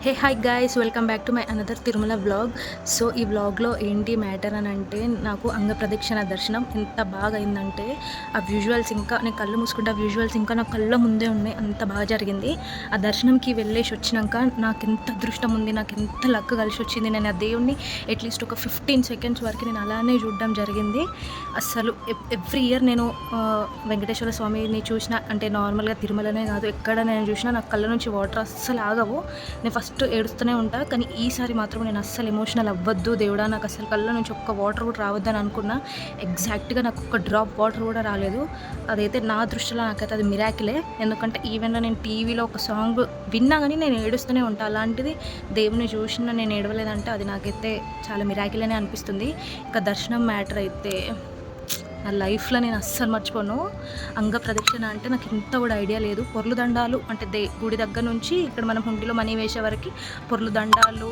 Hey hi guys, welcome back to my another Tirumala vlog. So ఈ వ్లాగ్లో ఏంటి matter అని అంటే, నాకు అంగప్రదక్షిణ దర్శనం ఎంత బాగా అయిందంటే, ఆ విజువల్స్ ఇంకా నేను కళ్ళు మూసుకుంటే ఆ విజువల్స్ ఇంకా నా కళ్ళ ముందే ఉన్నాయి. అంత బాగా జరిగింది. ఆ దర్శనంకి వెళ్ళేసి వచ్చినాక నాకు ఎంత అదృష్టం ఉంది, నాకు ఎంత లక్ కలిసి వచ్చింది. నేను ఆ దేవుణ్ణి అట్లీస్ట్ ఒక 15 సెకండ్స్ వరకు నేను అలానే చూడడం జరిగింది. అస్సలు ఎవ్రీ ఇయర్ నేను వెంకటేశ్వర స్వామిని చూసిన, అంటే నార్మల్గా తిరుమలనే కాదు ఎక్కడ నేను చూసినా నాకు కళ్ళ నుంచి వాటర్ అస్సలు ఆగవు. నేను ఫస్ట్ ఏడుస్తూనే ఉంటా, కానీ ఈసారి మాత్రం నేను అస్సలు ఎమోషనల్ అవ్వద్దు దేవుడా, నాకు అసలు కళ్ళ నుంచి ఒక్క వాటర్ కూడా రావద్దని అనుకున్నా. ఎగ్జాక్ట్గా నాకు ఒక్క డ్రాప్ వాటర్ కూడా రాలేదు. అదైతే నా దృష్టిలో నాకైతే అది మిరాకిలే. ఎందుకంటే ఈవెన్లో నేను టీవీలో ఒక సాంగ్ విన్నా కానీ నేను ఏడుస్తూనే ఉంటా, అలాంటిది దేవుని చూసిన నేను ఏడవలేదంటే అది నాకైతే చాలా మిరాకిలేనే అనిపిస్తుంది. ఇంకా దర్శనం మ్యాటర్ అయితే నా లైఫ్లో నేను అస్సలు మర్చిపోను. అంగప్రదక్షిణ అంటే నాకు ఇంత కూడా ఐడియా లేదు. పొర్లు దండాలు అంటే గుడి దగ్గర నుంచి ఇక్కడ మనం హుండీలో మనీ వేసే వరకు పొర్లు దండాలు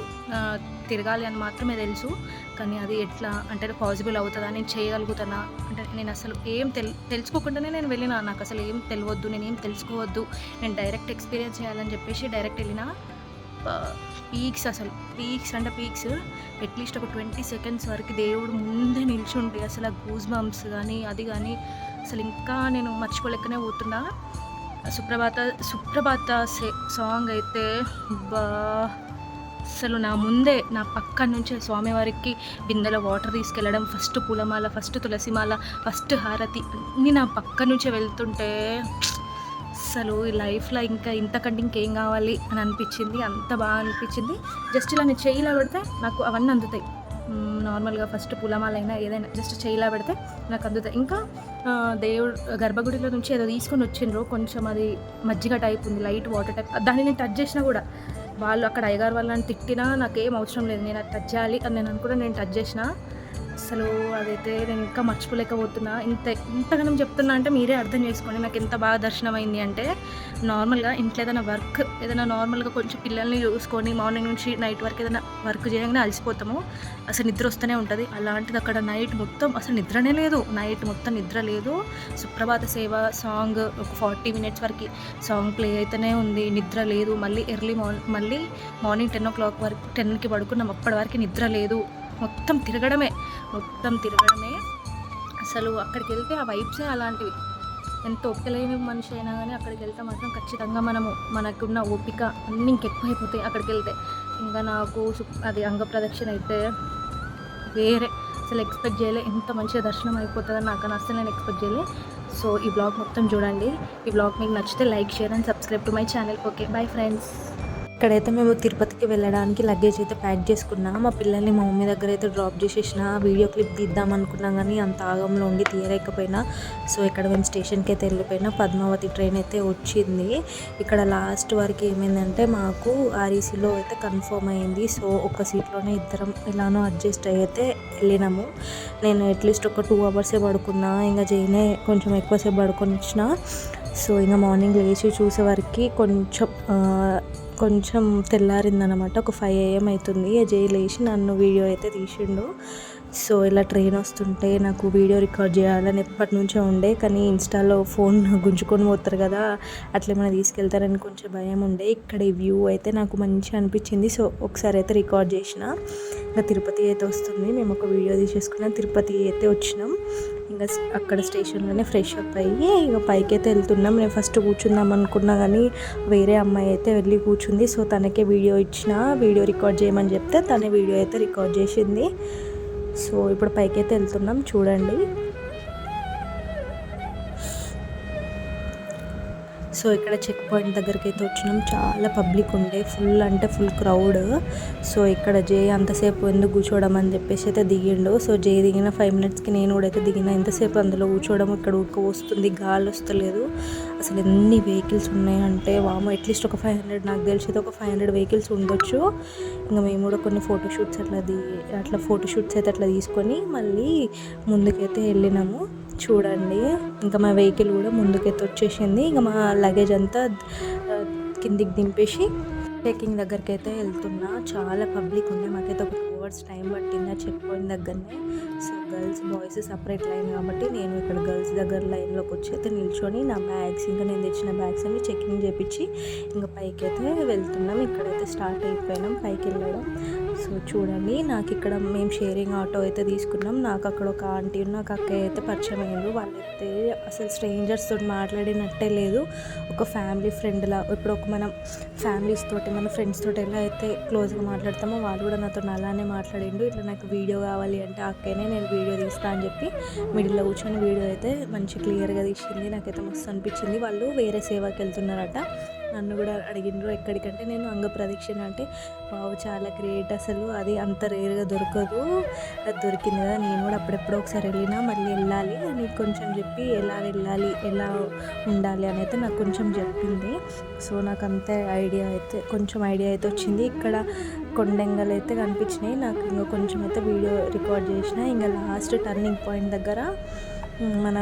తిరగాలి అని మాత్రమే తెలుసు. కానీ అది ఎట్లా అంటే పాసిబుల్ అవుతుందా, నేను చేయగలుగుతానా అంటే నేను అసలు ఏం తెలుసుకోకుండానే నేను వెళ్ళినా. నాకు అసలు ఏం తెలియవద్దు, నేను ఏం తెలుసుకోవద్దు, నేను డైరెక్ట్ ఎక్స్పీరియన్స్ చేయాలని చెప్పేసి డైరెక్ట్ వెళ్ళినా. పీక్స్, అసలు పీక్స్ అంటే పీక్స్, అట్లీస్ట్ ఒక 20 సెకండ్స్ వరకు దేవుడు ముందే నిల్చుంటే అసలు ఆ గూస్ బంప్స్ కానీ అది కానీ అసలు ఇంకా నేను మర్చిపోలేకనే పోతున్నా. సుప్రభాత సాంగ్ అయితే బా, అసలు నా ముందే నా పక్క నుంచే స్వామివారికి బిందెలో వాటర్ తీసుకెళ్ళడం, ఫస్ట్ పూలమాల, ఫస్ట్ తులసిమాల, ఫస్ట్ హారతి అన్నీ నా పక్క నుంచే వెళ్తుంటే అసలు ఈ లైఫ్లో ఇంకా ఇంతకంటే ఇంకేం కావాలి అని అనిపించింది. అంత బాగా అనిపించింది. జస్ట్ ఇలా నేను చేయిలా పెడితే నాకు అవన్నీ అందుతాయి. నార్మల్గా ఫస్ట్ పూలమాలైనా ఏదైనా జస్ట్ చేయిలా పెడితే నాకు అందుతాయి. ఇంకా దేవుడు గర్భగుడిలో నుంచి ఏదో తీసుకొని వచ్చిండ్రు, కొంచెం అది మజ్జిగ టైప్ ఉంది, లైట్ వాటర్ టైప్. దాన్ని నేను టచ్ చేసినా కూడా వాళ్ళు అక్కడ అయ్యగారు వాళ్ళని తిట్టినా నాకేం అవసరం లేదు, నేను అది టచ్ చేయాలి అని నేను అనుకుంటే నేను టచ్ చేసిన. అసలు అదైతే నేను ఇంకా మర్చిపోలేకపోతున్నా. ఇంతగానం చెప్తున్నా అంటే మీరే అర్థం చేసుకోండి నాకు ఎంత బాగా దర్శనం అయింది అంటే. నార్మల్గా ఇంట్లో ఏదైనా నార్మల్గా కొంచెం పిల్లల్ని చూసుకొని మార్నింగ్ నుంచి నైట్ వరకు ఏదైనా వర్క్ చేయగానే అలసిపోతాము, అసలు నిద్ర వస్తూనే ఉంటుంది. అలాంటిది అక్కడ నైట్ మొత్తం అసలు నిద్రనే లేదు, నైట్ మొత్తం నిద్ర లేదు. సుప్రభాత సేవ సాంగ్ ఒక 40 మినిట్స్ వరకు సాంగ్ ప్లే అయితేనే ఉంది, నిద్ర లేదు. మళ్ళీ మళ్ళీ మార్నింగ్ 10 o'clock వరకు 10కి పడుకున్నాం, అప్పటి వరకు నిద్ర లేదు. మొత్తం తిరగడమే. అసలు అక్కడికి వెళ్తే ఆ వైబ్సే అలాంటివి. ఎంత ఓపికలేని మనిషి అయినా కానీ అక్కడికి వెళ్తే మాత్రం ఖచ్చితంగా మనకున్న ఓపిక అన్నీ ఇంకెక్కువైపోతాయి అక్కడికి వెళ్తే. ఇంకా నాకు అది అంగప్రదక్షిణ అయితే వేరే, అసలు ఎక్స్పెక్ట్ చేయలే ఎంత మంచిగా దర్శనం అయిపోతుందని నాకు అసలు నేను ఎక్స్పెక్ట్ చేయలే. సో ఈ బ్లాగ్ మొత్తం చూడండి. ఈ బ్లాగ్ మీకు నచ్చితే like, share and subscribe to my channel. Okay, bye friends. ఇక్కడైతే మేము తిరుపతికి వెళ్ళడానికి లగేజ్ అయితే ప్యాక్ చేసుకున్నాం. మా పిల్లల్ని మా మమ్మీ దగ్గర అయితే డ్రాప్ చేసేసిన. వీడియో క్లిప్ తీద్దాం అనుకున్నాం కానీ అంత ఆగంలో ఉండి తీయలేకపోయినా. సో ఇక్కడ మేము స్టేషన్కి అయితే వెళ్ళిపోయినా. పద్మావతి ట్రైన్ అయితే వచ్చింది. ఇక్కడ లాస్ట్ వరకు ఏమైందంటే మాకు ఆర్ఈసీలో అయితే కన్ఫర్మ్ అయింది. సో ఒక సీట్లోనే ఇద్దరం ఇలానో అడ్జస్ట్ అయితే వెళ్ళినాము. నేను అట్లీస్ట్ ఒక 2 hours పడుకున్నా, ఇంకా జైనే కొంచెం ఎక్కువసేపు పడుకొని వచ్చిన. సో ఇంకా మార్నింగ్ లేచి చూసేవరకు కొంచెం తెల్లారిందనమాట. ఒక 5 AM అవుతుంది. జై లేచి నన్ను వీడియో అయితే తీసిండు. సో ఇలా ట్రైన్ వస్తుంటే నాకు వీడియో రికార్డ్ చేయాలని ఎప్పటి నుంచో ఉండే, కానీ ఇన్స్టాలో ఫోన్ గుంజుకొని పోతారు కదా, అట్లా ఏమైనా తీసుకెళ్తారని కొంచెం భయం ఉండే. ఇక్కడ ఈ వ్యూ అయితే నాకు మంచిగా అనిపించింది. సో ఒకసారి అయితే రికార్డ్ చేసిన. ఇంకా తిరుపతి అయితే వస్తుంది, మేము ఒక వీడియో తీసేసుకున్నాం. తిరుపతి అయితే వచ్చినాం. ఇంకా అక్కడ స్టేషన్లోనే ఫ్రెష్ అప్ అయ్యి ఇక పైకి అయితే వెళ్తున్నాం. నేను ఫస్ట్ కూర్చుందాం అనుకున్నా కానీ వేరే అమ్మాయి అయితే వెళ్ళి కూర్చుంది. సో తనకే వీడియో రికార్డ్ చేయమని చెప్తే తనే వీడియో అయితే రికార్డ్ చేసింది. సో ఇప్పుడు పైకి అయితే వెళ్తున్నాం, చూడండి. సో ఇక్కడ చెక్ పాయింట్ దగ్గరికి అయితే వచ్చినాం. చాలా పబ్లిక్ ఉండే, ఫుల్ అంటే ఫుల్ క్రౌడ్. సో ఇక్కడ జే అంతసేపు ఎందుకు కూర్చోవడం అని చెప్పేసి అయితే దిగిండు. సో జే దిగిన 5 minutesకి నేను కూడా అయితే దిగిన. ఎంతసేపు అందులో కూర్చోవడం, ఇక్కడ ఉడక వస్తుంది, గాలి వస్తలేదు. అసలు ఎన్ని వెహికల్స్ ఉన్నాయంటే వాము, అట్లీస్ట్ ఒక 500, నాకు తెలిసి ఒక 500 వెహికల్స్ ఉండొచ్చు. ఇంకా మేము కూడా కొన్ని ఫోటోషూట్స్ అయితే అట్లా తీసుకొని మళ్ళీ ముందుకైతే వెళ్ళినాము. చూడండి ఇంకా మా వెహికల్ కూడా ముందుకైతే వచ్చేసింది. ఇంకా మా లగేజ్ అంతా కిందికి దింపేసి చెకింగ్ దగ్గరికి అయితే వెళ్తున్నా. చాలా పబ్లిక్ ఉంది. మాకైతే ఒక 2 hours టైం పట్టింది ఆ చెక్ పాయింట్ దగ్గరనే. So girls boys separate line కాబట్టి నేను ఇక్కడ గర్ల్స్ దగ్గర లైన్లోకి వచ్చి అయితే నిల్చొని నా బ్యాగ్స్ ఇంకా నేను తెచ్చిన బ్యాగ్స్ అన్ని చెకింగ్ చేయించి ఇంకా పైకి అయితే వెళ్తున్నాం. ఇక్కడైతే స్టార్ట్ అయిపోయినాం పైకి వెళ్ళడం. సో చూడండి, నాకు ఇక్కడ మేము షేరింగ్ ఆటో అయితే తీసుకున్నాం. నాకు అక్కడ ఒక ఆంటీ ఒక అక్కయ్య అయితే పరిచయం అయ్యారు. వాళ్ళైతే అసలు స్ట్రేంజర్స్ తోటి మాట్లాడినట్టే లేదు, ఒక ఫ్యామిలీ ఫ్రెండ్లా. ఇప్పుడు ఒక మనం ఫ్యామిలీస్ తోటి మన ఫ్రెండ్స్ తోటి ఎలా అయితే క్లోజ్గా మాట్లాడతామో వాళ్ళు కూడా నాతో అలానే మాట్లాడిండు. ఇట్లా నాకు వీడియో కావాలి అంటే అక్కనే నేను వీడియో తీస్తా అని చెప్పి మిడిల్లో కూర్చొని వీడియో అయితే మంచి క్లియర్గా తీసింది. నాకైతే మస్తు అనిపించింది. వాళ్ళు వేరే సేవకి వెళ్తున్నారట. నన్ను కూడా అడిగిండ్రు ఎక్కడికంటే నేను అంగ ప్రదక్షిణ అంటే వావ్ చాలా గ్రేట్, అసలు అది అంత రేర్గా దొరకదు, అది దొరికింది కదా. నేను కూడా అప్పుడెప్పుడో ఒకసారి వెళ్ళినా మళ్ళీ వెళ్ళాలి అని కొంచెం చెప్పి ఎలా వెళ్ళాలి ఎలా ఉండాలి అని అయితే నాకు కొంచెం చెప్పింది. సో నాకు అంతే కొంచెం ఐడియా అయితే వచ్చింది. ఇక్కడ కొండెంగలు అయితే కనిపించినాయి నాకు. ఇంకా కొంచెం అయితే వీడియో రికార్డ్ చేసిన. ఇంకా లాస్ట్ టర్నింగ్ పాయింట్ దగ్గర మన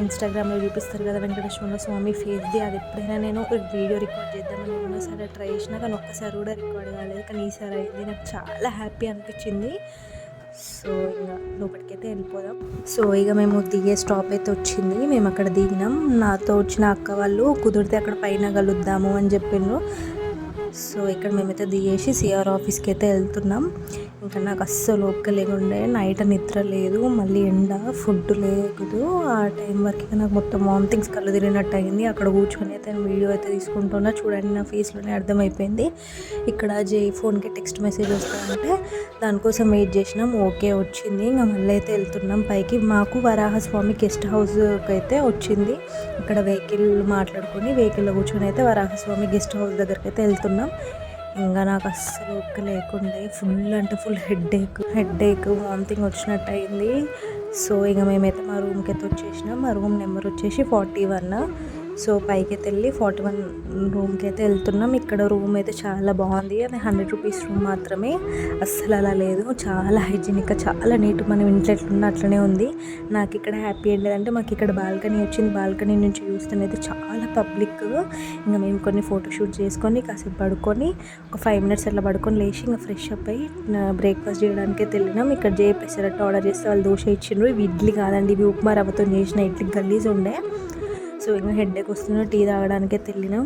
ఇన్స్టాగ్రామ్లో చూపిస్తారు కదా వెంకటేశ్వర స్వామి ఫేస్ది, అది ఎప్పుడైనా నేను వీడియో రికార్డ్ చేద్దామని ఎన్నోసారి ట్రై చేసినా కానీ ఒక్కసారి కూడా రికార్డ్ కాలేదు. కానీ ఈసారి అయింది, నాకు చాలా హ్యాపీ అనిపించింది. సో ఇంకా లోపలికైతే వెళ్ళిపోదాం. సో ఇక మేము దిగే స్టాప్ అయితే వచ్చింది. మేము అక్కడ దిగినాం. నాతో వచ్చిన అక్క వాళ్ళు కుదిరితే అక్కడ పైన కలుద్దాము అని చెప్పిండ్రు. సో ఇక్కడ మేమైతే దిగేసి సిఆర్ ఆఫీస్కి అయితే వెళ్తున్నాం. ఇంకా నాకు అస్సలు ఒక్కలేకుండే, నైట్ నిద్ర లేదు, మళ్ళీ ఎండ, ఫుడ్ లేదు. ఆ టైం వరకు నాకు మొత్తం వామిటింగ్స్ కళ్ళు తిరిగినట్టు అయింది. అక్కడ కూర్చొని అయితే వీడియో అయితే తీసుకుంటున్నా. చూడండి నా ఫేస్లోనే అర్థమైపోయింది. ఇక్కడ ఫోన్కి టెక్స్ట్ మెసేజ్ వస్తుందంటే దానికోసం వెయిట్ చేసినాం. ఓకే వచ్చింది. ఇంకా మళ్ళీ అయితే వెళ్తున్నాం పైకి. మాకు వరాహస్వామి గెస్ట్ హౌస్కి అయితే వచ్చింది. ఇక్కడ వెహికల్లో కూర్చొని అయితే వరాహస్వామి గెస్ట్ హౌస్ దగ్గరికి అయితే వెళ్తున్నాం. ఇంకా నాకు అస్సలు లేకుండే, ఫుల్ అంటే ఫుల్ హెడ్ఏక్ వామిటింగ్ వచ్చినట్టు అయింది. సో ఇక మేమైతే మా రూమ్కి అయితే వచ్చేసినాం. మా రూమ్ నెంబర్ వచ్చేసి 41. సో పైకి అయితే వెళ్ళి 41 రూమ్కి అయితే వెళ్తున్నాం. ఇక్కడ రూమ్ అయితే చాలా బాగుంది. అది 100 రూపీస్ రూమ్ మాత్రమే, అస్సలు అలా లేదు. చాలా హైజీనిక్గా చాలా నీట్, మనం ఇంట్లో ఎట్లున్నా అట్లనే ఉంది. నాకు ఇక్కడ హ్యాపీ ఏంటంటే మాకు ఇక్కడ బాల్కనీ వచ్చింది. బాల్కనీ నుంచి చూస్తున్నది చాలా పబ్లిక్. ఇంకా మేము కొన్ని ఫోటోషూట్ చేసుకొని కాసేపు పడుకొని ఒక 5 మినిట్స్ అట్లా పడుకొని లేచి ఇంకా ఫ్రెష్ అప్ అయ్యి బ్రేక్ఫాస్ట్ చేయడానికి వెళ్ళినాం. ఇక్కడ పెసరట్టు ఆర్డర్ చేస్తే వాళ్ళు దోశ ఇచ్చిండ్రు. ఇవి ఇడ్లీ కాదండి, ఇవి ఉప్మా రవ్వతో చేసిన ఇడ్లీ, గలీజ్ ఉండే. సో ఇంకా హెడ్ఏక్ వస్తున్నా టీ తాగడానికే వెళ్ళినాం.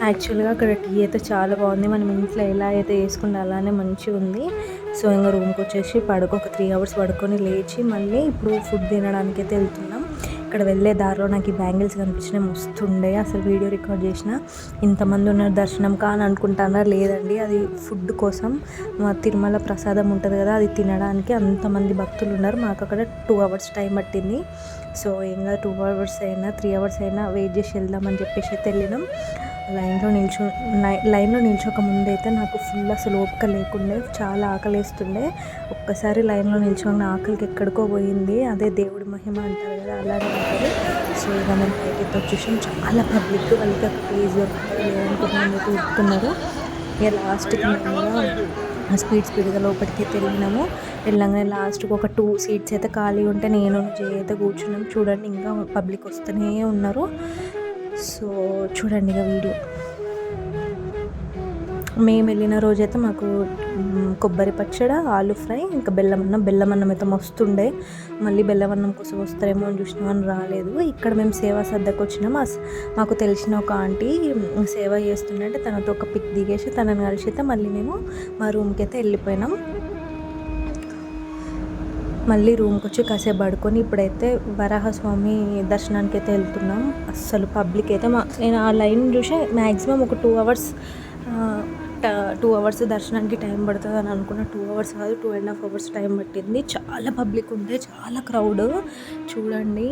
యాక్చువల్గా అక్కడ టీ అయితే చాలా బాగుంది. మనం ఇంట్లో ఎలా అయితే వేసుకుంటే అలానే మంచిగా ఉంది. సో ఇంకా రూమ్కి వచ్చేసి ఒక 3 అవర్స్ పడుకొని లేచి మళ్ళీ ఇప్పుడు ఫుడ్ తినడానికి అయితే వెళ్తున్నాం. ఇక్కడ వెళ్ళే దారిలో నాకు ఈ బ్యాంగిల్స్ కనిపించినాయి, మస్తుండే. అసలు వీడియో రికార్డ్ చేసిన. ఇంతమంది ఉన్నారు దర్శనం అని అనుకుంటారా, లేదండి అది ఫుడ్ కోసం. మా తిరుమల ప్రసాదం ఉంటుంది కదా, అది తినడానికి అంతమంది భక్తులు ఉన్నారు. మాకు అక్కడ 2 అవర్స్ టైం పట్టింది. సో ఇంకా 2 అవర్స్ అయినా 3 అవర్స్ అయినా వెయిట్ చేసి వెళ్దామని చెప్పేసి అయితే వెళ్ళినాం. లైన్లో నిల్చోక ముందు అయితే నాకు ఫుల్ అసలు ఓపిక లేకుండే, చాలా ఆకలేస్తుండే. ఒక్కసారి లైన్లో నిల్చోని ఆకలికి ఎక్కడికో పోయింది. అదే దేవుడి మహిమ అంటారు కదా, అలానే ఉంటుంది. సో ఇక మేము పైకి వచ్చేసాం. చాలా పబ్లిక్, వాళ్ళకి ఒక ప్లేస్ దొరుకుతుంది లేదనుకుంటున్నాను కూర్చున్నారు. ఇక లాస్ట్కి మేము స్పీడ్గా లోపలికి వెళ్ళగానే లాస్ట్కి ఒక 2 సీట్స్ అయితే ఖాళీ ఉంటే నేను అయితే కూర్చున్నాం. చూడండి ఇంకా పబ్లిక్ వస్తూనే ఉన్నారు. సో చూడండి ఇక వీడియో. మేము వెళ్ళిన రోజైతే మాకు కొబ్బరి పచ్చడి, ఆలు ఫ్రై, ఇంకా బెల్లం అన్నం అయితే మస్తుండే. మళ్ళీ బెల్లం అన్నం కోసం వస్తారేమో అని చూసినామని రాలేదు. ఇక్కడ మేము సేవా సద్దకు వచ్చినాం. మాకు తెలిసిన ఒక ఆంటీ సేవ చేస్తుండే, తనతో ఒక పిక్ దిగేసి తనని కలిసి అయితే మళ్ళీ మేము మా రూమ్కి అయితే వెళ్ళిపోయినాం. మళ్ళీ రూమ్కి వచ్చి కాసేపు పడుకొని ఇప్పుడైతే వరాహస్వామి దర్శనానికి అయితే వెళ్తున్నాం. అస్సలు పబ్లిక్ అయితే నేను ఆ లైన్ చూసి మ్యాక్సిమం ఒక 2 అవర్స్ దర్శనానికి టైం పడుతుంది అని అనుకున్న. 2 అవర్స్ కాదు, 2.5 అవర్స్ టైం పట్టింది. చాలా పబ్లిక్ ఉండే, చాలా క్రౌడ్. చూడండి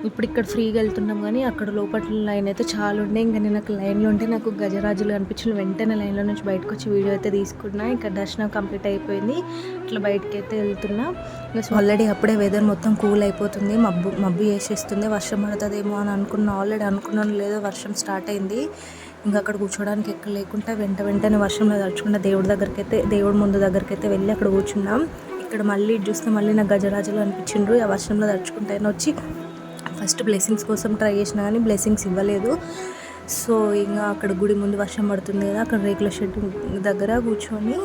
ఇప్పుడు ఇక్కడ ఫ్రీగా వెళ్తున్నాం కానీ అక్కడ లోపల లైన్ అయితే చాలా ఉండే. ఇంకా నేను లైన్లో ఉంటే నాకు గజరాజులు అనిపించిన వెంటనే లైన్లో నుంచి బయటకు వచ్చి వీడియో అయితే తీసుకున్నా. ఇక్కడ దర్శనం కంప్లీట్ అయిపోయింది. ఇట్లా బయటకి అయితే వెళ్తున్నా. ఆల్రెడీ అప్పుడే వెదర్ మొత్తం కూల్ అయిపోతుంది, మబ్బు వేసేస్తుంది, వర్షం పడుతుందేమో అని ఆల్రెడీ అనుకున్నాను, లేదో వర్షం స్టార్ట్ అయింది. ఇంకా అక్కడ కూర్చోడానికి ఎక్కడ లేకుండా వెంటనే వర్షంలో తడుచుకుంటా దేవుడి ముందు దగ్గరికి అయితే వెళ్ళి అక్కడ కూర్చున్నాం. ఇక్కడ మళ్ళీ చూస్తే మళ్ళీ నాకు గజరాజులు అనిపించిండ్రు. ఆ వర్షంలో తడుచుకుంటా వచ్చి ఫస్ట్ బ్లెస్సింగ్స్ కోసం ట్రై చేసినా కానీ బ్లెస్సింగ్స్ ఇవ్వలేదు. సో ఇంకా అక్కడ గుడి ముందు వర్షం పడుతుంది కదా, అక్కడ రేకుల షెడ్ దగ్గర కూర్చొని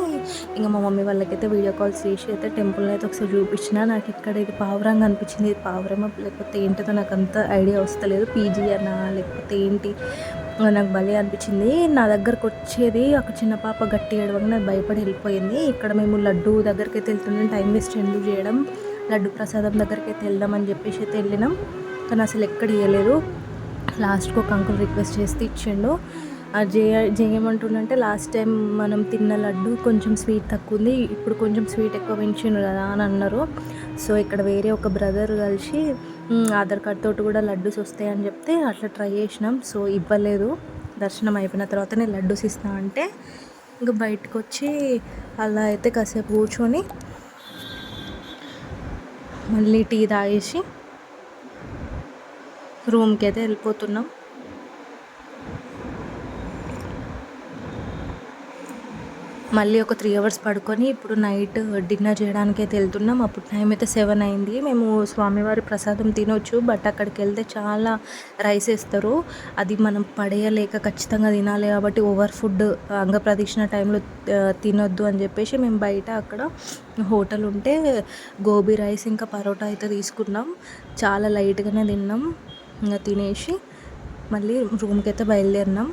ఇంకా మా మమ్మీ వాళ్ళకైతే వీడియో కాల్స్ చేసి అయితే టెంపుల్ని అయితే ఒకసారి చూపించిన. నాకు ఇక్కడ ఇది పావురంగా అనిపించింది. ఇది పావురమా లేకపోతే ఏంటిదో నాకు అంత ఐడియా వస్తలేదు, పీజీ అన్నా లేకపోతే ఏంటి నాకు భలే అనిపించింది. నా దగ్గరకు వచ్చేది ఒక చిన్న పాప గట్టి ఏడవగా నాకు భయపడి వెళ్ళిపోయింది. ఇక్కడ మేము లడ్డు దగ్గరికి అయితే వెళ్తున్నాం, టైం వేస్ట్ ఎందుకు చేయడం, లడ్డు ప్రసాదం దగ్గరికి అయితే వెళ్దామని చెప్పేసి అయితే వెళ్ళినాం. కానీ అసలు ఎక్కడ ఇవ్వలేదు. లాస్ట్కి ఒక అంకుల్ రిక్వెస్ట్ చేస్తే ఇచ్చిండు. చేయమంటుండంటే లాస్ట్ టైం మనం తిన్న లడ్డు కొంచెం స్వీట్ తక్కువ ఉంది, ఇప్పుడు కొంచెం స్వీట్ ఎక్కువ పెంచిండు కదా అని అన్నారు. సో ఇక్కడ వేరే ఒక బ్రదర్ కలిసి ఆధార్ కార్డ్ తోటి కూడా లడ్డూస్ వస్తాయని చెప్తే అట్లా ట్రై చేసినాం. సో ఇవ్వలేదు. దర్శనం అయిపోయిన తర్వాత నేను లడ్డూస్ ఇస్తా అంటే ఇంకా బయటకు వచ్చి అలా అయితే కాసేపు కూర్చొని మళ్ళీ టీ తాగేసి రూమ్కి అయితే వెళ్ళిపోతున్నాం. మళ్ళీ ఒక 3 hours పడుకొని ఇప్పుడు నైట్ డిన్నర్ చేయడానికి అయితే వెళ్తున్నాం. అప్పుడు టైం అయితే 7 అయింది. మేము స్వామివారి ప్రసాదం తినొచ్చు, బట్ అక్కడికి వెళ్తే చాలా రైస్ వేస్తారు, అది మనం పడేయలేక ఖచ్చితంగా తినాలి కాబట్టి ఓవర్ ఫుడ్ అంగప్రదక్షిణ టైంలో తినొద్దు అని చెప్పేసి మేము బయట అక్కడ హోటల్ ఉంటే గోబీ రైస్ ఇంకా పరోటా అయితే తీసుకున్నాం. చాలా లైట్గానే తిన్నాం. ఇంకా తినేసి మళ్ళీ రూమ్కి అయితే బయలుదేరినాం.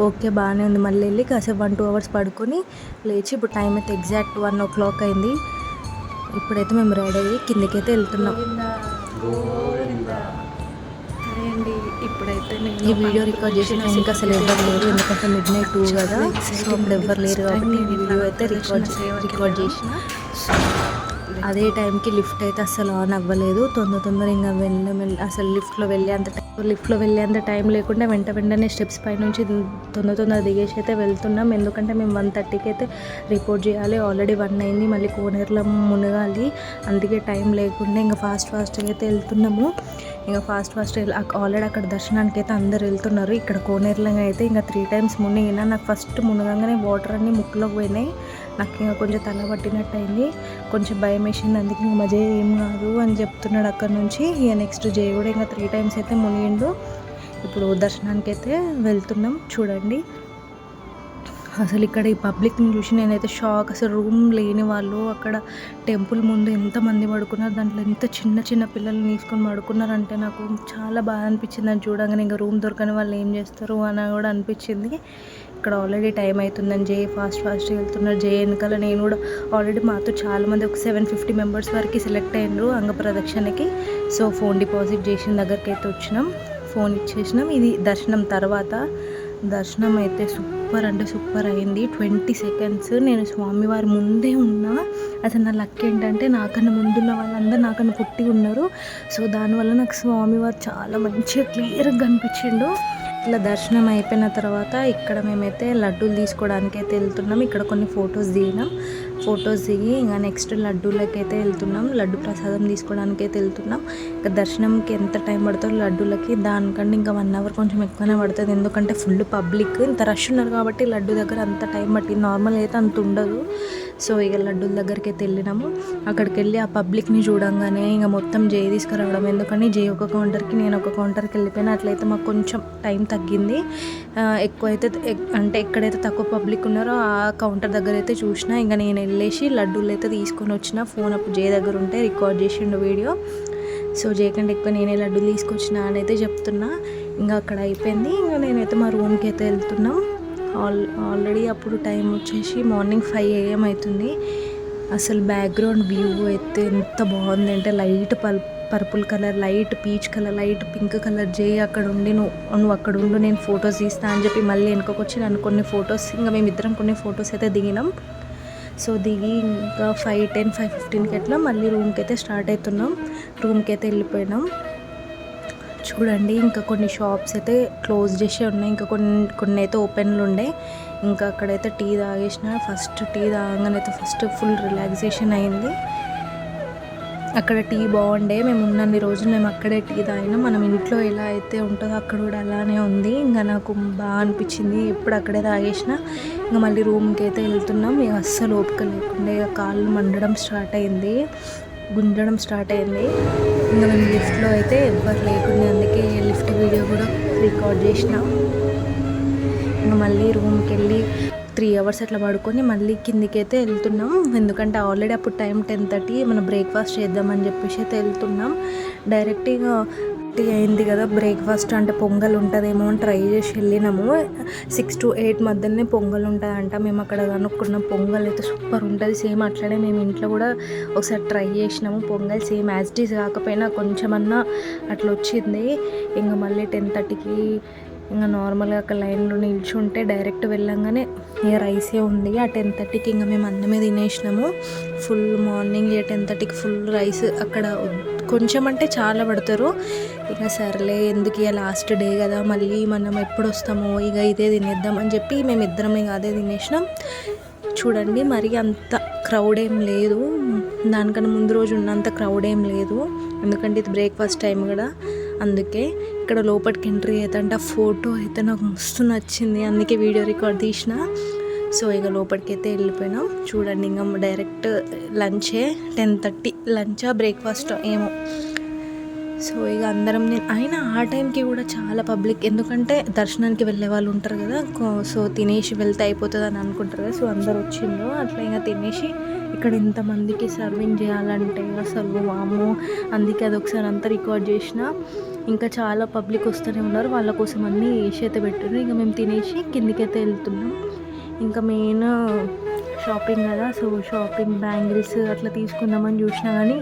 ఓకే బాగానే ఉంది. మళ్ళీ వెళ్ళి కాసేపు 1-2 hours పడుకొని లేచి ఇప్పుడు టైం అయితే ఎగ్జాక్ట్ 1 o'clock అయింది. ఇప్పుడైతే మేము రెడీ అయ్యి కిందకైతే వెళ్తున్నాం. అండి ఇప్పుడైతే నేను ఈ వీడియో రికార్డ్ చేసిన ఇంకా అసలు ఎవరు లేరు, ఎందుకంటే midnight 2 కదా, సో అప్పుడు ఎవరు లేరు కాబట్టి ఈ వీడియో అయితే రికార్డ్ చేసిన. అదే టైంకి లిఫ్ట్ అయితే అసలు ఆన్ అవ్వలేదు. తొందర ఇంకా అసలు లిఫ్ట్లో వెళ్ళేంత టైం లేకుండా వెంటనే స్టెప్స్ పై నుంచి తొందర దిగేసి అయితే వెళ్తున్నాం. ఎందుకంటే మేము 1:30కి అయితే రిపోర్ట్ చేయాలి, ఆల్రెడీ 1 అయింది, మళ్ళీ కోనేరులో మునగాలి, అందుకే టైం లేకుండా ఇంకా ఫాస్ట్గా అయితే వెళ్తున్నాము. ఇంకా ఫాస్ట్ ఆల్రెడీ అక్కడ దర్శనానికి అయితే అందరు వెళ్తున్నారు. ఇక్కడ కోనేరులో అయితే ఇంకా 3 times మునిగినా. నాకు ఫస్ట్ మునగంగానే వాటర్ అన్నీ ముక్కులోకి పోయినాయి. నాకు ఇంకా కొంచెం తల పట్టినట్టు అయింది, కొంచెం భయం వేసింది. అందుకే ఇంకా మా జయ ఏం కాదు అని చెప్తున్నాడు అక్కడ నుంచి. ఇక నెక్స్ట్ జయ కూడా ఇంకా 3 times అయితే మునిగిండు. ఇప్పుడు దర్శనానికి అయితే వెళ్తున్నాం. చూడండి అసలు ఇక్కడ ఈ పబ్లిక్ని చూసి నేనైతే షాక్. అసలు రూమ్ లేని వాళ్ళు అక్కడ టెంపుల్ ముందు ఎంతమంది పడుకున్నారు, దాంట్లో ఎంత చిన్న పిల్లల్ని తీసుకొని పడుకున్నారంటే నాకు చాలా బాగా అనిపించింది. అని చూడగానే ఇంకా రూమ్ దొరకని వాళ్ళు ఏం చేస్తారు అని కూడా అనిపించింది. ఇక్కడ ఆల్రెడీ టైం అవుతుందని జే ఫాస్ట్ వెళ్తున్నారు. జే వెనకాల నేను కూడా ఆల్రెడీ మాతో చాలామంది ఒక 750 members వరకు సెలెక్ట్ అయ్యారు అంగప్రదక్షిణకి. సో ఫోన్ డిపాజిట్ చేసిన దగ్గరికి అయితే వచ్చినాం, ఫోన్ ఇచ్చేసినాం. ఇది దర్శనం తర్వాత. దర్శనం అయితే సూపర్ అయింది. 20 seconds నేను స్వామివారి ముందే ఉన్నా. అసలు నా లక్ ఏంటంటే నాకన్నా ముందున్న వాళ్ళందరూ నాకన్నా పుట్టి ఉన్నారు. సో దానివల్ల నాకు స్వామివారు చాలా మంచిగా క్లియర్గా కనిపించిండు. ఇట్లా దర్శనం అయిపోయిన తర్వాత ఇక్కడ మేమైతే లడ్డూలు తీసుకోవడానికి అయితే వెళ్తున్నాం. ఇక్కడ కొన్ని ఫొటోస్ దిగి ఇంకా నెక్స్ట్ లడ్డూలకి అయితే వెళ్తున్నాం. లడ్డు ప్రసాదం తీసుకోవడానికి అయితే వెళ్తున్నాం. ఇంకా దర్శనంకి ఎంత టైం పడుతుందో లడ్డూలకి దానికంటే ఇంకా 1 hour కొంచెం ఎక్కువనే పడుతుంది. ఎందుకంటే ఫుల్ పబ్లిక్, ఇంత రష్ ఉన్నారు కాబట్టి లడ్డు దగ్గర అంత టైం పట్టింది. నార్మల్ అయితే అంత ఉండదు. సో ఇక లడ్డూల దగ్గరికి అయితే వెళ్ళినాము. అక్కడికి వెళ్ళి ఆ పబ్లిక్ని చూడంగానే ఇంకా మొత్తం జై తీసుకురావడం, ఎందుకని జై ఒక కౌంటర్కి నేను ఒక కౌంటర్కి వెళ్ళిపోయినా. అట్లయితే మాకు కొంచెం టైం తగ్గింది. ఎక్కువైతే అంటే ఎక్కడైతే తక్కువ పబ్లిక్ ఉన్నారో ఆ కౌంటర్ దగ్గర అయితే చూసిన. ఇంకా నేను వెళ్ళేసి లడ్డూలు అయితే తీసుకొని వచ్చిన. ఫోన్ అప్పుడు జై దగ్గర ఉంటే రికార్డ్ చేసిండు వీడియో. సో జై కంటే ఎక్కువ నేనే లడ్డూలు తీసుకొచ్చిన అని అయితే చెప్తున్నా. ఇంకా అక్కడ అయిపోయింది. ఇంకా నేనైతే మా రూమ్కి అయితే వెళ్తున్నాం. ఆల్రెడీ అప్పుడు టైం వచ్చేసి మార్నింగ్ 5 AM అవుతుంది. అసలు బ్యాక్గ్రౌండ్ వ్యూ అయితే ఎంత బాగుంది అంటే light purple colour, light peach colour, light pink colour. జే అక్కడ ఉండి నువ్వు అక్కడ ఉండు నేను ఫొటోస్ తీస్తా అని చెప్పి మళ్ళీ వెనుకకొచ్చి నన్ను కొన్ని ఫొటోస్, ఇంకా మేమిద్దరం కొన్ని ఫొటోస్ అయితే దిగినాం. సో దిగి ఇంకా 5:10, 5:15కి ఎట్లా మళ్ళీ రూమ్కి అయితే స్టార్ట్ అవుతున్నాం. రూమ్కి అయితే వెళ్ళిపోయినాం. చూడండి ఇంకా కొన్ని షాప్స్ అయితే క్లోజ్ చేసే ఉన్నాయి, ఇంకా కొన్ని అయితే ఓపెన్లు ఉండే. ఇంకా అక్కడైతే టీ తాగేసిన. ఫస్ట్ టీ తాగగానైతే ఫుల్ రిలాక్సేషన్ అయింది. అక్కడ టీ బాగుండే. మేము ఉన్నన్ని రోజులు మేము అక్కడే టీ తాగినాం. మనం ఇంట్లో ఎలా అయితే ఉంటుందో అక్కడ కూడా అలానే ఉంది. ఇంకా నాకు బాగా అనిపించింది. ఎప్పుడు అక్కడే తాగేసిన. ఇంకా మళ్ళీ రూమ్కి అయితే వెళ్తున్నాం. ఇక అస్సలు ఓపిక లేకుండా ఇక కాళ్ళు మండడం స్టార్ట్ అయింది. గుంజడం స్టార్ట్ అయింది. ఇంకా మేము లిఫ్ట్లో అయితే ఎవ్వరు లేకుండా, అందుకే లిఫ్ట్ వీడియో కూడా రికార్డ్ చేసినాం. ఇంకా మళ్ళీ రూమ్కి వెళ్ళి 3 hours అట్లా పడుకొని మళ్ళీ కిందికి అయితే వెళ్తున్నాం. ఎందుకంటే ఆల్రెడీ అప్పుడు టైం 10:30, మనం బ్రేక్ఫాస్ట్ చేద్దామని చెప్పేసి అయితే వెళ్తున్నాం. డైరెక్ట్గా అయింది కదా బ్రేక్ఫాస్ట్, అంటే పొంగల్ ఉంటుందేమో అని ట్రై చేసి వెళ్ళినాము. 6 to 8 మధ్యలోనే పొంగల్ ఉంటుందంట. మేము అక్కడ కనుక్కున్న పొంగల్ అయితే సూపర్ ఉంటుంది. సేమ్ అట్లనే మేము ఇంట్లో కూడా ఒకసారి ట్రై చేసినాము. Pongal same as it is కాకపోయినా కొంచెమన్నా అట్లా వచ్చింది. ఇంకా మళ్ళీ 10:30కి ఇంకా నార్మల్గా అక్కడ లైన్లో నిల్చుంటే డైరెక్ట్ వెళ్ళంగానే ఇక రైసే ఉంది. ఆ 10:30కి ఇంకా మేము అన్నమే తినేసినాము. ఫుల్ మార్నింగ్ 10:30కి ఫుల్ రైస్. అక్కడ కొంచెం అంటే చాలా పడతారు. ఇక సర్లే ఎందుకు, ఇక లాస్ట్ డే కదా, మళ్ళీ మనం ఎప్పుడు వస్తామో ఇక ఇదే తినేద్దాం అని చెప్పి మేమిద్దరం ఇక అదే తినేసినాం. చూడండి మరి అంత క్రౌడ్ ఏం లేదు, దానికన్నా ముందు రోజు ఉన్నంత క్రౌడ్ ఏం లేదు. ఎందుకంటే ఇది బ్రేక్ఫాస్ట్ టైం కూడా, అందుకే. ఇక్కడ లోపలికి ఎంట్రీ అయితే అంటే ఆ ఫోటో అయితే నాకు మస్తు నచ్చింది, అందుకే వీడియో రికార్డ్ తీసిన. సో ఇక లోపలికి అయితే వెళ్ళిపోయినాం. చూడండి ఇంకా డైరెక్ట్ లంచే, 10:30 లంచా బ్రేక్ఫాస్ట్ ఏమో. సో ఇక అందరం అయినా ఆ టైంకి కూడా చాలా పబ్లిక్, ఎందుకంటే దర్శనానికి వెళ్ళే వాళ్ళు ఉంటారు కదా, సో తినేసి వెళ్తే అయిపోతుంది అని అనుకుంటారు కదా. సో అందరు వచ్చిండ్రు అట్లా ఇంకా తినేసి, ఇక్కడ ఇంతమందికి సర్వింగ్ చేయాలంటే అసలు వాము, అందుకే అదొకసారి అంతా రికార్డ్ చేసిన. ఇంకా చాలా పబ్లిక్ వస్తూనే ఉన్నారు, వాళ్ళ కోసం అన్నీ వేసి అయితే పెట్టారు. ఇంకా మేము తినేసి కిందికైతే వెళ్తున్నాం. ఇంకా మెయిన్ షాపింగ్ కదా, సో షాపింగ్ బ్యాంగిల్స్ అట్లా తీసుకుందామని చూసినా కానీ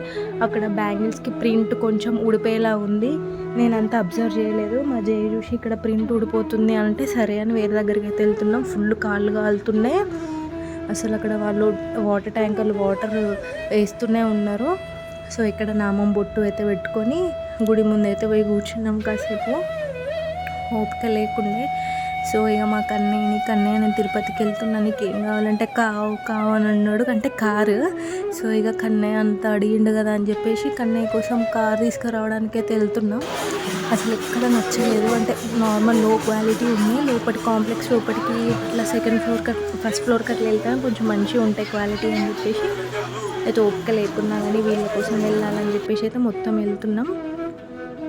అక్కడ బ్యాంగిల్స్కి ప్రింట్ కొంచెం ఊడిపోయేలా ఉంది. నేనంతా అబ్జర్వ్ చేయలేదు. మా జయ చూసి ఇక్కడ ప్రింట్ ఊడిపోతుంది అంటే సరే అని వేరే దగ్గరికి అయితే వెళ్తున్నాం. ఫుల్ కాళ్ళు కాలుతున్నాయి అసలు. అక్కడ వాళ్ళు వాటర్ ట్యాంకర్లు వాటర్ వేస్తూనే ఉన్నారు. సో ఇక్కడ నామం బొట్టు అయితే పెట్టుకొని గుడి ముందు అయితే పోయి కూర్చున్నాం కాసేపు, ఓపిక లేకుండే. సో ఇక మా కన్నయ్య నేను తిరుపతికి వెళ్తున్నా, నీకు ఏం కావాలంటే కావు అని అన్నాడు, అంటే కారు. సో ఇక కన్నయ్య అంత అడిగిండు కదా అని చెప్పేసి కన్నయ్య కోసం కారు తీసుకురావడానికి అయితే వెళ్తున్నాం. అసలు ఎక్కడ నచ్చలేదు, అంటే నార్మల్ లో క్వాలిటీ ఉన్నాయి. లోపలి కాంప్లెక్స్ లోపలికి ఇట్లా సెకండ్ ఫ్లోర్కి ఫస్ట్ ఫ్లోర్కి అట్లా వెళ్తాం, కొంచెం మంచిగా ఉంటాయి క్వాలిటీ అని చెప్పేసి అయితే ఓపిక లేకున్నా కానీ వీళ్ళ కోసం వెళ్ళాలని చెప్పేసి అయితే మొత్తం వెళ్తున్నాం.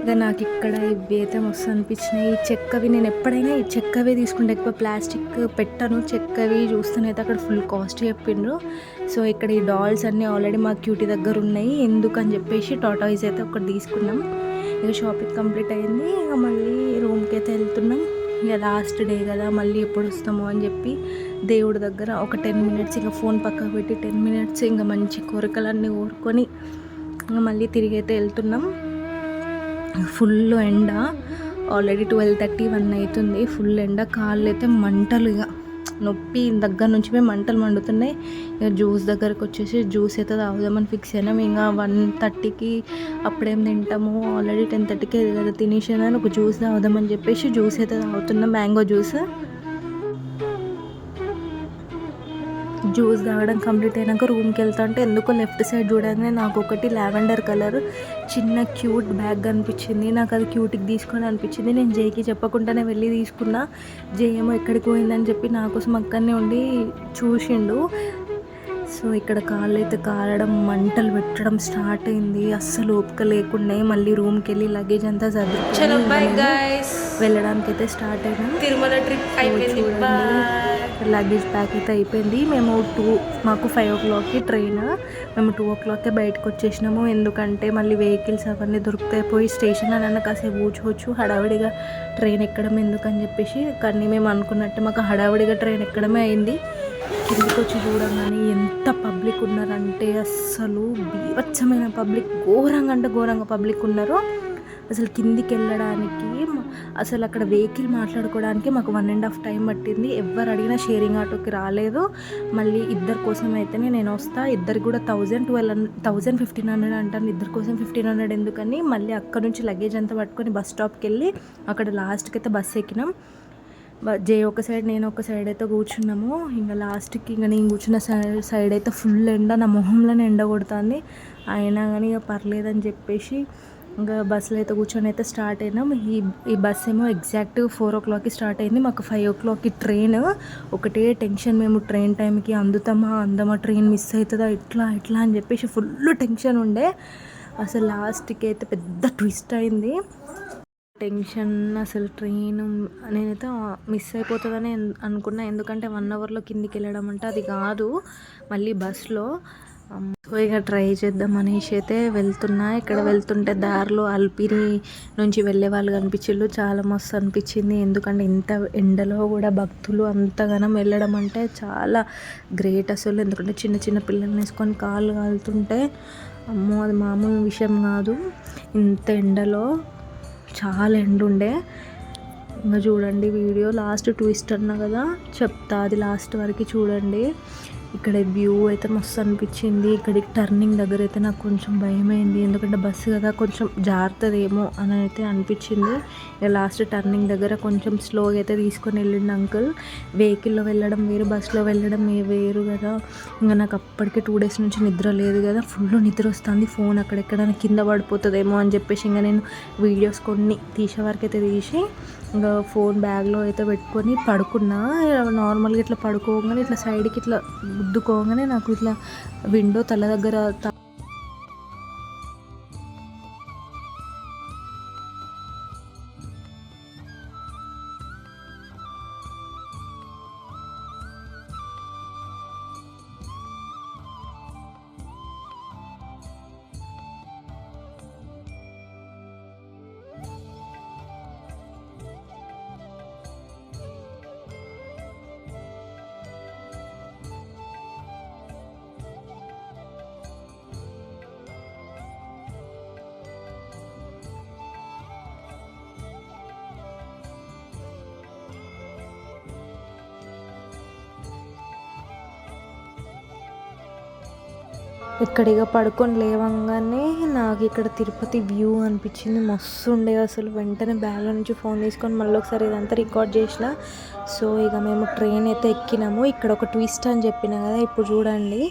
ఇక నాకు ఇక్కడ ఇవి అయితే మస్తు అనిపించినాయి. ఈ చెక్కవి నేను ఎప్పుడైనా ఈ చెక్కవే తీసుకుంటే, ఎక్కువ ప్లాస్టిక్ పెట్టను, చెక్కవి చూస్తేనైతే అక్కడ ఫుల్ కాస్ట్ చెప్పిండ్రు. సో ఇక్కడ ఈ డాల్స్ అన్నీ ఆల్రెడీ మా క్యూటీ దగ్గర ఉన్నాయి, ఎందుకని చెప్పేసి టాటాయిస్ అయితే ఒకటి తీసుకున్నాం. ఇక షాపింగ్ కంప్లీట్ అయింది. ఇక మళ్ళీ రూమ్కి అయితే వెళ్తున్నాం. ఇక లాస్ట్ డే కదా, మళ్ళీ ఎప్పుడు వస్తామో అని చెప్పి దేవుడి దగ్గర ఒక 10 minutes ఇక ఫోన్ పక్కకు పెట్టి 10 minutes ఇంకా మంచి కోరికలన్నీ కోరుకొని ఇంకా మళ్ళీ తిరిగి అయితే వెళ్తున్నాం. ఫుల్ ఎండ, ఆల్రెడీ 12:30-1 అవుతుంది. ఫుల్ ఎండ, కాళ్ళు అయితే మంటలు, ఇక నొప్పి దగ్గర నుంచి మేము మంటలు మండుతున్నాయి. ఇక జ్యూస్ దగ్గరకు వచ్చేసి జ్యూస్ అయితే తాగుదామని ఫిక్స్ అయినాం. ఇంకా 1:30కి అప్పుడేం తింటాము, ఆల్రెడీ 10:30కి కదా తినేసేదాన్ని, ఒక జ్యూస్ తాగుదామని చెప్పేసి జ్యూస్ అయితే తాగుతున్నాం, మ్యాంగో జ్యూస్. జ్యూస్ తాగడం కంప్లీట్ అయినాక రూమ్కి వెళ్తా అంటే ఎందుకో లెఫ్ట్ సైడ్ చూడగానే నాకు ఒకటి లావెండర్ కలర్ చిన్న క్యూట్ బ్యాగ్ కనిపించింది. నాకు అది క్యూట్కి తీసుకొని అనిపించింది. నేను జైకి చెప్పకుండానే వెళ్ళి తీసుకున్నా. జై ఏమో ఎక్కడికి పోయిందని చెప్పి నా కోసం అక్కడనే ఉండి చూసిండు. సో ఇక్కడ కాళ్ళు అయితే కాలడం, మంటలు పెట్టడం స్టార్ట్ అయింది. అస్సలు ఓపిక లేకుండా మళ్ళీ రూమ్కి వెళ్ళి లగేజ్ అంతా సర్దుకొని వెళ్ళడానికి అయితే స్టార్ట్ అయినాం. తిరుమల ట్రిప్ అయిపోయింది, లగేజ్ ప్యాక్ అయితే అయిపోయింది. మాకు 5 o'clockకి ట్రైన్, మేము 2 o'clockకే బయటకు వచ్చేసినాము. ఎందుకంటే మళ్ళీ వెహికల్స్ అవన్నీ దొరుకుతాయి, పోయి స్టేషన్ అని కాసేపు కూర్చోవచ్చు, హడావిడిగా ట్రైన్ ఎక్కడం ఎందుకని చెప్పేసి. కానీ మేము అనుకున్నట్టే మాకు హడావిడిగా ట్రైన్ ఎక్కడమే అయింది. కిందికి వచ్చి చూడగానే ఎంత పబ్లిక్ ఉన్నారంటే అస్సలు బీభత్సమైన పబ్లిక్, ఘోరంగా అంటే ఘోరంగా పబ్లిక్ ఉన్నారు. అసలు కిందికి వెళ్ళడానికి, అసలు అక్కడ వెహికల్ మాట్లాడుకోవడానికి మాకు 1.5 టైం పట్టింది. ఎవరు అడిగినా షేరింగ్ ఆటోకి రాలేదు. మళ్ళీ ఇద్దరి కోసం అయితేనే నేను వస్తా, ఇద్దరికి కూడా 1,100-1,500 అంటాను, ఇద్దరి కోసం 1,500 ఎందుకని మళ్ళీ అక్కడ నుంచి లగేజ్ అంతా పట్టుకొని బస్ స్టాప్కి వెళ్ళి అక్కడ లాస్ట్కి అయితే బస్సు ఎక్కినాం. జే ఒక సైడ్, నేను ఒక సైడ్ అయితే కూర్చున్నాము. ఇంకా లాస్ట్కి ఇంకా నేను కూర్చున్న సైడ్ అయితే ఫుల్ ఎండ, నా మొహంలోనే ఎండ కొడుతుంది. అయినా కానీ ఇక పర్లేదని చెప్పేసి ఇంకా బస్సులో అయితే కూర్చొని అయితే స్టార్ట్ అయినాం. ఈ బస్ ఏమో ఎగ్జాక్ట్ 4 o'clockకి స్టార్ట్ అయింది. మాకు 5 o'clockకి ట్రైన్. ఒకటే టెన్షన్, మేము ట్రైన్ టైంకి అందమా ట్రైన్ మిస్ అవుతుందా ఎట్లా అని చెప్పేసి ఫుల్ టెన్షన్ ఉండే. అసలు లాస్ట్కి అయితే పెద్ద ట్విస్ట్ అయింది. టెన్షన్ అసలు ట్రైన్ నేనైతే మిస్ అయిపోతుందని అనుకున్నా. ఎందుకంటే 1 అవర్లో కిందికి వెళ్ళడం అంటే అది కాదు, మళ్ళీ బస్లో. ఇక ట్రై చేద్దాం అనేసి అయితే వెళ్తున్నా. ఇక్కడ వెళ్తుంటే దారిలో అల్పిరి నుంచి వెళ్ళే వాళ్ళు కనిపించారు. చాలా మస్తు అనిపించింది. ఎందుకంటే ఇంత ఎండలో కూడా భక్తులు అంతగానం వెళ్ళడం అంటే చాలా గ్రేట్ అసలు. ఎందుకంటే చిన్న చిన్న పిల్లల్ని వేసుకొని కాళ్ళు కాలుతుంటే అమ్మో అది మామూలు విషయం కాదు. ఇంత ఎండలో చాలా ఎండ ఉండే. ఇంకా చూడండి వీడియో లాస్ట్ ట్విస్ట్ అన్నా కదా, చెప్తా, అది లాస్ట్ వరకు చూడండి. ఇక్కడ వ్యూ అయితే మస్తు అనిపించింది. ఇక్కడికి టర్నింగ్ దగ్గర అయితే నాకు కొంచెం భయమైంది. ఎందుకంటే బస్సు కదా కొంచెం జారుతుందేమో అని అయితే అనిపించింది. ఇక లాస్ట్ టర్నింగ్ దగ్గర కొంచెం స్లోగా అయితే తీసుకొని వెళ్ళిండు అంకుల్. వెహికల్లో వెళ్ళడం వేరు, బస్సులో వెళ్ళడం వేరు కదా. ఇంకా నాకు అప్పటికే 2 days నుంచి నిద్ర లేదు కదా, ఫుల్ నిద్ర వస్తుంది. ఫోన్ అక్కడెక్కడ కింద పడిపోతుందేమో అని చెప్పేసి ఇంకా నేను వీడియోస్ కొన్ని తీసే వరకు అయితే తీసి ఇంకా ఫోన్ బ్యాగ్లో అయితే పెట్టుకొని పడుకున్నా. నార్మల్గా ఇట్లా పడుకోగానే ఇట్లా సైడ్కి ఇట్లా గుద్దుకోగానే నాకు ఇట్లా విండో తల దగ్గర ఇక్కడిగా పడుకొని లేవంగానే నాకు ఇక్కడ తిరుపతి వ్యూ అనిపించింది. మస్తు ఉండే అసలు. వెంటనే బ్యాగ్లో నుంచి ఫోన్ తీసుకొని మళ్ళీ ఒకసారి ఇదంతా రికార్డ్ చేసిన. సో ఇక మేము ట్రైన్ అయితే ఎక్కినాము. ఇక్కడ ఒక ట్విస్ట్ అని చెప్పిన కదా, ఇప్పుడు చూడండి.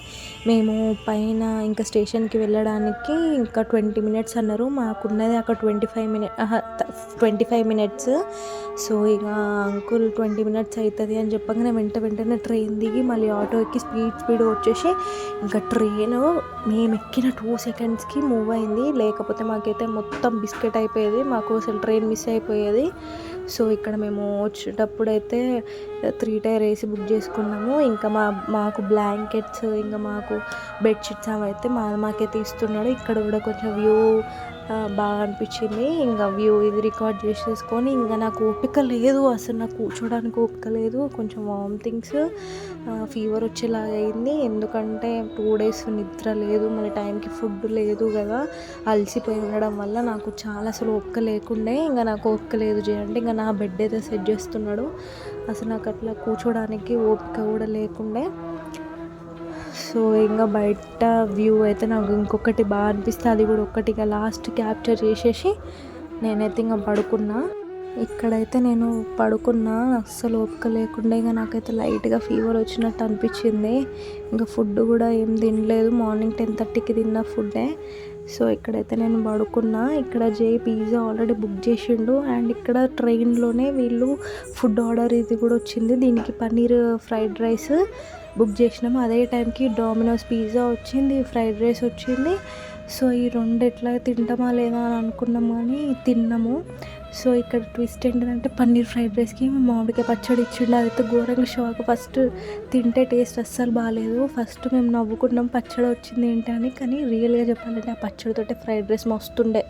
మేము పైన ఇంకా స్టేషన్కి వెళ్ళడానికి ఇంకా 20 minutes అన్నారు. మాకున్నది అక్కడ 25 minutes. సో ఇక అంకుల్ 20 minutes అవుతుంది అని చెప్పగానే వెంటనే ట్రైన్ దిగి మళ్ళీ ఆటో ఎక్కి స్పీడ్ వచ్చేసి ఇంకా ట్రైన్ మేము ఎక్కిన 2 secondsకి మూవ్ అయింది. లేకపోతే మాకైతే మొత్తం బిస్కెట్ అయిపోయేది, మాకు అసలు ట్రైన్ మిస్ అయిపోయేది. సో ఇక్కడ మేము వచ్చేటప్పుడు అయితే 3 tier AC బుక్ చేసుకున్నాము. ఇంకా మాకు బ్లాంకెట్స్ ఇంకా మాకు బెడ్షీట్స్ అవి అయితే మాకైతే ఇస్తున్నాడు. ఇక్కడ కూడా కొంచెం వ్యూ బాగా అనిపించింది. ఇంకా వ్యూ ఇది రికార్డ్ చేసేసుకొని ఇంకా నాకు ఓపిక లేదు అసలు, నాకు కూర్చోడానికి ఓపిక లేదు. కొంచెం వామిటింగ్స్, ఫీవర్ వచ్చేలాగా అయింది. ఎందుకంటే 2 days నిద్ర లేదు, మళ్ళీ టైంకి ఫుడ్ లేదు కదా, అలసిపోయి ఉండడం వల్ల నాకు చాలా అసలు ఓపిక లేకుండే. ఇంకా నాకు ఓపిక లేదు చేయండి. ఇంకా నా బెడ్ అయితే సెట్ చేస్తున్నాడు. అసలు నాకు అట్లా కూర్చోడానికి ఓపిక కూడా లేకుండే. సో ఇంకా బయట వ్యూ అయితే నాకు ఇంకొకటి బాగా అనిపిస్తే అది కూడా ఒక్కటిగా లాస్ట్ క్యాప్చర్ చేసేసి నేనైతే ఇంకా పడుకున్నా. ఇక్కడైతే నేను పడుకున్నా, అస్సలు ఓపిక లేకుండా. ఇక నాకైతే లైట్గా ఫీవర్ వచ్చినట్టు అనిపించింది. ఇంకా ఫుడ్ కూడా ఏం తినలేదు. మార్నింగ్ 10:30కి తిన్న ఫుడ్డే. సో ఇక్కడైతే నేను పడుకున్నా. ఇక్కడ పిజ్జా ఆల్రెడీ బుక్ చేసిండు. అండ్ ఇక్కడ ట్రైన్లోనే వీళ్ళు ఫుడ్ ఆర్డర్ ఇది కూడా వచ్చింది. దీనికి పన్నీర్ ఫ్రైడ్ రైస్ బుక్ చేసినాము. అదే టైంకి డామినోస్ పిజ్జా వచ్చింది, ఫ్రైడ్ రైస్ వచ్చింది. సో ఈ 2 ఎట్లా తింటామా లేదా అని అనుకున్నాం, కానీ తిన్నాము. సో ఇక్కడ ట్విస్ట్ ఏంటంటే పన్నీర్ ఫ్రైడ్ రైస్కి మామిడికాయ పచ్చడి ఇచ్చిండు. అదైతే ఘోరంగా షాక్. ఫస్ట్ తింటే టేస్ట్ అస్సలు బాగాలేదు. ఫస్ట్ మేము నవ్వుకున్నాం పచ్చడి వచ్చింది ఏంటి అని, కానీ రియల్గా చెప్పాలంటే ఆ పచ్చడితోటే ఫ్రైడ్ రైస్ మస్తుండే.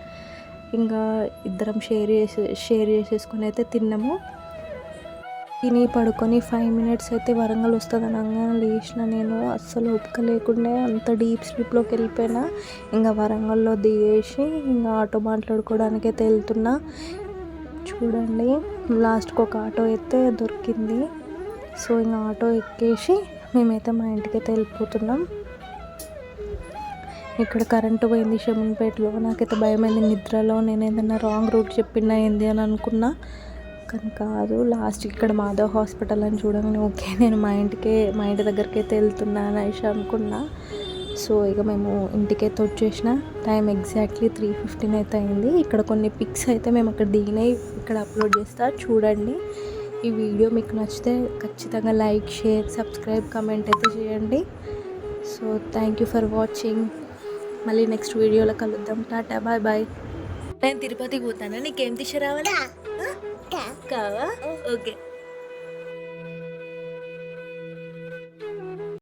ఇంకా ఇద్దరం షేర్ చేసేసుకొని అయితే తిన్నాము. తిని పడుకొని 5 minutes అయితే వరంగల్ వస్తుందని అనగానే లేచిన. నేను అస్సలు ఓపిక లేకుండా అంత డీప్ స్లీప్లోకి వెళ్ళిపోయినా. ఇంకా వరంగల్లో దిగేసి ఇంకా ఆటో మాట్లాడుకోవడానికి అయితే వెళ్తున్నా. చూడండి లాస్ట్కి ఒక ఆటో అయితే దొరికింది. సో ఇంకా ఆటో ఎక్కేసి మేమైతే మా ఇంటికి అయితే వెళ్ళిపోతున్నాం. ఇక్కడ కరెంటు పోయింది షమన్పేటలో. నాకైతే భయమైంది. నిద్రలో నేను ఏదైనా రాంగ్ రూట్ చెప్పినా ఏంది అని అనుకున్నా, కానీ కాదు. లాస్ట్కి ఇక్కడ మాధవ్ హాస్పిటల్ అని చూడగానే ఓకే నేను మా ఇంటి దగ్గరికి అయితే వెళ్తున్నా అనేసి అనుకున్నా. సో ఇక మేము ఇంటికైతే వచ్చేసిన. టైం ఎగ్జాక్ట్లీ 3:15 అయితే అయింది. ఇక్కడ కొన్ని పిక్స్ అయితే మేము అక్కడ దిగినాయి ఇక్కడ అప్లోడ్ చేస్తా చూడండి. ఈ వీడియో మీకు నచ్చితే ఖచ్చితంగా లైక్, షేర్, సబ్స్క్రైబ్, కమెంట్ అయితే చేయండి. So thank you for watching. మళ్ళీ నెక్స్ట్ వీడియోలో కలుద్దాం. Tata, bye bye. నేను తిరుపతికి పోతాను. నీకేం తీసుకురావాలి? కావా? ఓకే.